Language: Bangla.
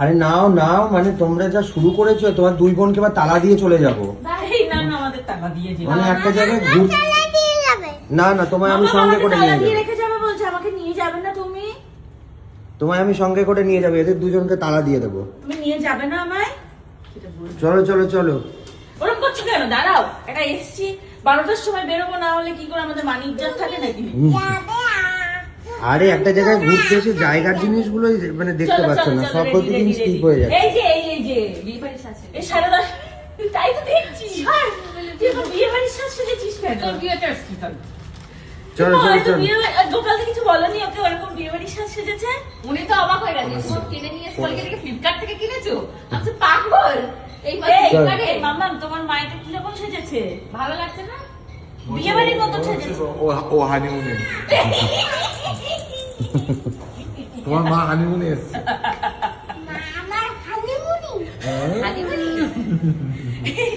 আরে নাও নাও, মানে তোমরা যা শুরু করেছো, তোমার দুই বোনকে এবার তালা দিয়ে চলে যাবো। আমাদের টাকা দিয়ে যাবে, মানে একটা জায়গায় ঘুর, না না তোমায় আমি সঙ্গে করে নিয়ে যাবো। রেখে যাবে বলছে, আমাকে নিয়ে যাবে না তুমি? তোমায় আমি সঙ্গে করে নিয়ে যাবো, এদের দুজনকে তালা দিয়ে দেবো। তুমি নিয়ে যাবে না আমায়? চলো চলো চলো। ওরকম করছো কেন? দাঁড়াও, এটা এসছি 12টার সময় বেরোবো, না হলে কি করে আমাদের মানি ইজ্জত থাকে নাকি? আরে একটা জায়গায় ঘুরতে এসে জায়গার জিনিসগুলো মানে দেখতে পাচ্ছ না, সব প্রতিদিন স্কিপ হয়ে যাচ্ছে। এই যে এই যে বিয়ে বাড়ির সাথে এই সারাদা, তাই তো দেখছি। তুই এখন বিয়ে বাড়ির সাথে সেজেছিস কেন? তোর বিয়েটা আসছি তাই। চলো চলো চলো। দোকানে কিছু বলেনি ওকে ওরকম বিয়ে বাড়ির সাথে সেজেছে? উনি তো অবাক হয়ে গেছে, সব কিনে নিয়ে কলকে থেকে ফ্লিপকার্ট থেকে কিনেছো? আমি পাগল। এই ফ্লিপকার্টে মাম্মা তোমার মায়ের কি রকম সেজেছে? ভালো লাগছে না? বিয়ে বাড়ির মতো সেজেছে। ও হানিমুনে, তোমার মা হানিমুনে এসছে। হানিমুনি